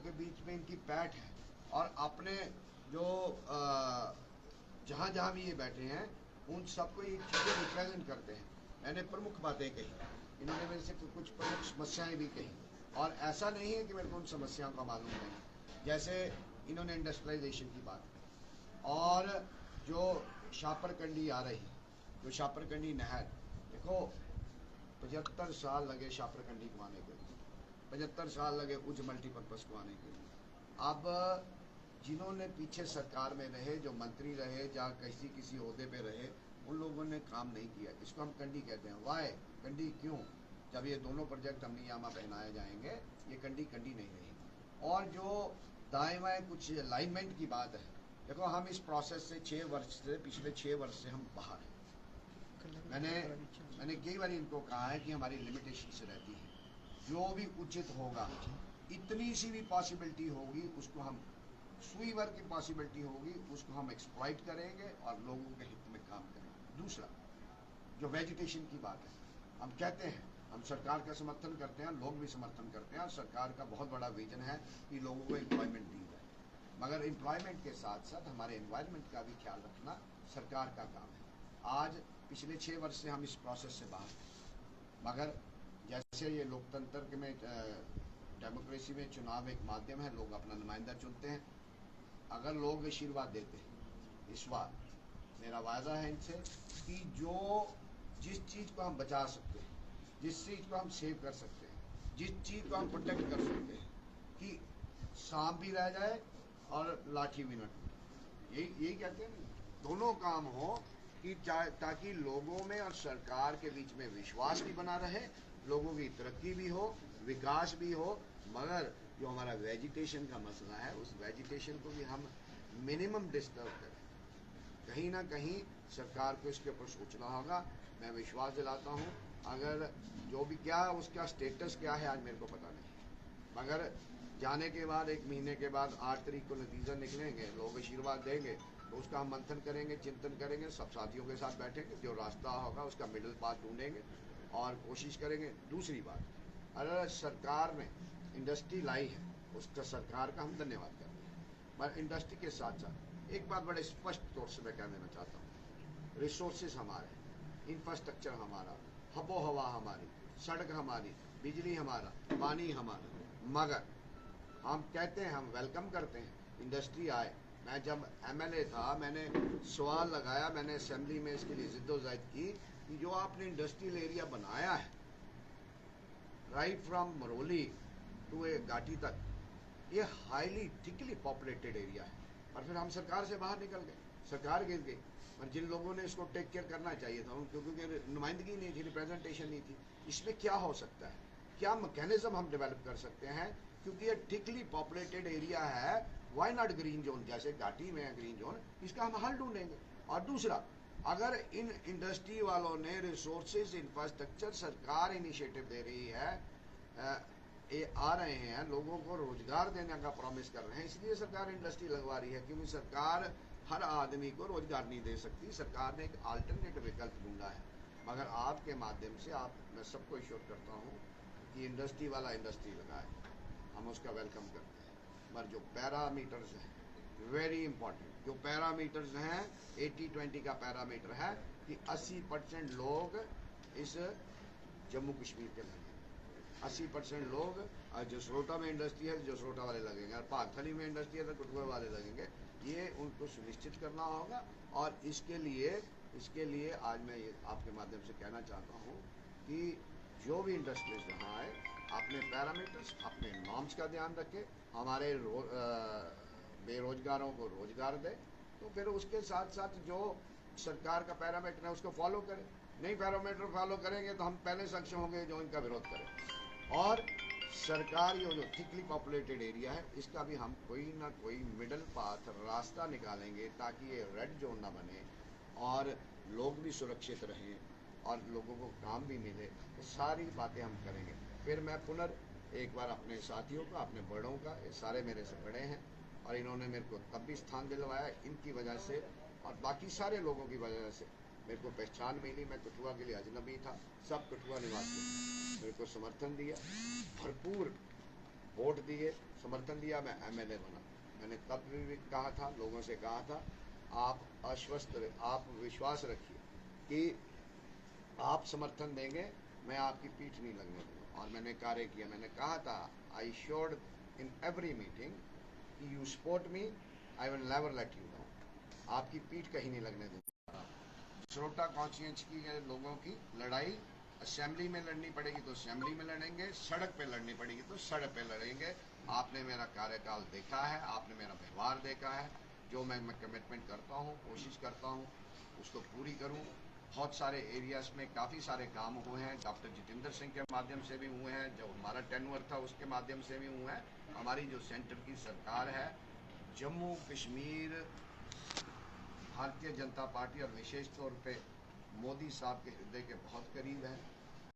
के बीच में इनकी पैठ है, और अपने जो जहाँ जहाँ भी ये बैठे हैं उन सबको ये चीज़ें रिप्रेजेंट करते हैं। मैंने प्रमुख बातें कही, इन्होंने मेरे से कुछ प्रमुख समस्याएं भी कही, और ऐसा नहीं है कि मेरे को उन समस्याओं का मालूम नहीं। जैसे इन्होंने इंडस्ट्रियलाइजेशन की बात की, और जो शापरकंडी आ रही, जो शापरकंडी नहर, देखो 75 साल लगे शापरकंडी को आने के लिए, 75 साल लगे उच्च मल्टीपर्पज़ को आने के लिए। अब जिन्होंने पीछे सरकार में रहे, जो मंत्री रहे या किसी ओहदे पे रहे, उन लोगों ने काम नहीं किया। इसको हम कंडी कहते हैं। वाई कंडी? क्यों? जब ये दोनों प्रोजेक्ट अमनीयामा पहनाए जाएंगे, ये कंडी कंडी नहीं रहेगी। और जो दाएं बाएं कुछ अलाइनमेंट की बात है, देखो हम इस प्रोसेस से 6 वर्ष से, पिछले 6 वर्ष से हम बाहर हैं। मैंने कई बार इनको कहा है कि हमारी लिमिटेशन से रहती है, जो भी उचित होगा, इतनी सी भी पॉसिबिलिटी होगी उसको हम, सुई भर की पॉसिबिलिटी होगी उसको हम एक्सप्लॉइट करेंगे और लोगों के हित में काम करेंगे। दूसरा, जो वेजिटेशन की बात है, हम कहते हैं हम सरकार का समर्थन करते हैं, लोग भी समर्थन करते हैं, और सरकार का बहुत बड़ा विजन है कि लोगों को एम्प्लॉयमेंट दी जाए, मगर एम्प्लॉयमेंट के साथ साथ हमारे एनवायरनमेंट का भी ख्याल रखना सरकार का काम है। आज पिछले 6 वर्ष से हम इस प्रोसेस से बाहर हैं, मगर जैसे ये लोकतंत्र में, डेमोक्रेसी में चुनाव एक माध्यम है, लोग अपना नुमाइंदा चुनते हैं। अगर लोग आशीर्वाद देते हैं, इस बार मेरा वायदा है इनसे कि जो जिस चीज़ को हम बचा सकते हैं, जिस चीज़ को हम सेव कर सकते हैं, जिस चीज़ को हम प्रोटेक्ट कर सकते हैं, कि सांप भी रह जाए और लाठी भी न टूटे, यही कहते हैं ना, दोनों काम हो, कि ताकि लोगों में और सरकार के बीच में विश्वास भी बना रहे, लोगों की तरक्की भी हो, विकास भी हो, मगर जो हमारा वेजिटेशन का मसला है, उस वेजिटेशन को भी हम मिनिमम डिस्टर्ब करें। कहीं ना कहीं सरकार को इसके ऊपर सोचना होगा। मैं विश्वास दिलाता हूँ, अगर जो भी क्या उसका स्टेटस क्या है आज मेरे को पता नहीं, मगर जाने के बाद 1 महीने के बाद 8 तारीख को नतीजा निकलेंगे, लोग आशीर्वाद देंगे, तो उसका हम मंथन करेंगे, चिंतन करेंगे, सब साथियों के साथ बैठेंगे, जो रास्ता होगा उसका मिडिल पाथ ढूंढेंगे और कोशिश करेंगे। दूसरी बात, अगर सरकार ने इंडस्ट्री लाई है, उसका सरकार का हम धन्यवाद करते हैं, पर इंडस्ट्री के साथ साथ एक बात बड़े स्पष्ट तौर से मैं कह देना चाहता हूँ, रिसोर्सेज हमारे, इंफ्रास्ट्रक्चर हमारा, हबो हवा हमारी, सड़क हमारी, बिजली हमारा, पानी हमारा, मगर हम कहते हैं, हम वेलकम करते हैं इंडस्ट्री आए। मैं जब एमएलए था, मैंने सवाल लगाया, मैंने असेंबली में इसके लिए जिद्दोजहद की कि जो आपने इंडस्ट्रियल एरिया बनाया है, राइट फ्रॉम मरोली टू ए घाटी तक, ये हाईली थिकली पॉपुलेटेड एरिया है, और फिर हम सरकार से बाहर निकल गए, सरकार गिर गई। पर जिन लोगों ने इसको टेक केयर करना चाहिए था, क्योंकि नुमाइंदगी नहीं थी, रिप्रेजेंटेशन नहीं थी, इसमें क्या हो सकता है, क्या मैकेनिज्म हम डेवलप कर सकते हैं, क्योंकि ये थिकली पॉपुलेटेड एरिया है, वाई नॉट ग्रीन जोन, जैसे घाटी में है ग्रीन जोन, इसका हम हल ढूंढेंगे। और दूसरा, अगर इन इंडस्ट्री वालों ने रिसोर्सेज, इंफ्रास्ट्रक्चर, सरकार इनिशिएटिव दे रही है, ये आ रहे हैं, लोगों को रोजगार देने का प्रॉमिस कर रहे हैं, इसलिए सरकार इंडस्ट्री लगवा रही है, क्योंकि सरकार हर आदमी को रोजगार नहीं दे सकती, सरकार ने एक अल्टरनेटिव विकल्प ढूंढा है। मगर आपके माध्यम से मैं सबको इश्योर करता हूँ कि इंडस्ट्री वाला इंडस्ट्री लगाए, हम उसका वेलकम करते हैं, पर जो पैरामीटर्स हैं, वेरी इंपॉर्टेंट, जो पैरामीटर्स हैं, 80-20 का पैरामीटर है कि 80% लोग इस जम्मू कश्मीर के लगेंगे, 80% लोग जसरोटा में इंडस्ट्री है, जसरोटा वाले लगेंगे, और पाथली में इंडस्ट्री है तो कठुआ वाले लगेंगे। ये उनको सुनिश्चित करना होगा, और इसके लिए आज मैं ये आपके माध्यम से कहना चाहता हूँ कि जो भी इंडस्ट्रीज यहाँ आए, अपने पैरामीटर्स, अपने नॉर्म्स का ध्यान रखें, हमारे बेरोजगारों को रोजगार दे, तो फिर उसके साथ साथ जो सरकार का पैरामीटर है उसको फॉलो करें। नहीं पैरामीटर फॉलो करेंगे तो हम पहले सक्षम होंगे जो इनका विरोध करें। और सरकार ये जो थिकली पॉपुलेटेड एरिया है, इसका भी हम कोई ना कोई मिडल पाथ, रास्ता निकालेंगे, ताकि ये रेड जोन ना बने और लोग भी सुरक्षित रहें और लोगों को काम भी मिले। ये सारी बातें हम करेंगे। फिर मैं एक बार अपने साथियों का, अपने बड़ों का, ये सारे मेरे से बड़े हैं और इन्होंने मेरे को तब भी स्थान दिलवाया, इनकी वजह से और बाकी सारे लोगों की वजह से मेरे को पहचान मिली। मैं कठुआ के लिए अजनबी था, सब कठुआ निवासी मेरे को समर्थन दिया, भरपूर वोट दिए, समर्थन दिया, मैं एमएलए बना। मैंने तब भी कहा था, लोगों से कहा था, आप आप विश्वास रखिए कि आप समर्थन देंगे, मैं आपकी पीठ नहीं लगने दूंगा। और मैंने कार्य किया। मैंने कहा था, I showed in every meeting, you support me, I will never let you down. आपकी पीठ कहीं नहीं लगने दूंगा। जसरोटा कॉन्स्टिट्यूंसी की लोगों की लड़ाई असेंबली में लड़नी पड़ेगी तो असेंबली में लड़ेंगे, सड़क पे लड़नी पड़ेगी तो सड़क पे लड़ेंगे। आपने मेरा कार्यकाल देखा है, आपने मेरा व्यवहार देखा है। जो मैं कमिटमेंट करता हूँ, कोशिश करता हूँ उसको पूरी करूँ। बहुत सारे एरियाज में काफ़ी सारे काम हुए हैं, डॉक्टर जितेंद्र सिंह के माध्यम से भी हुए हैं, जो हमारा टेन्योर था उसके माध्यम से भी हुए हैं। हमारी जो सेंटर की सरकार है, जम्मू कश्मीर भारतीय जनता पार्टी और विशेष तौर पे मोदी साहब के हृदय के बहुत करीब है।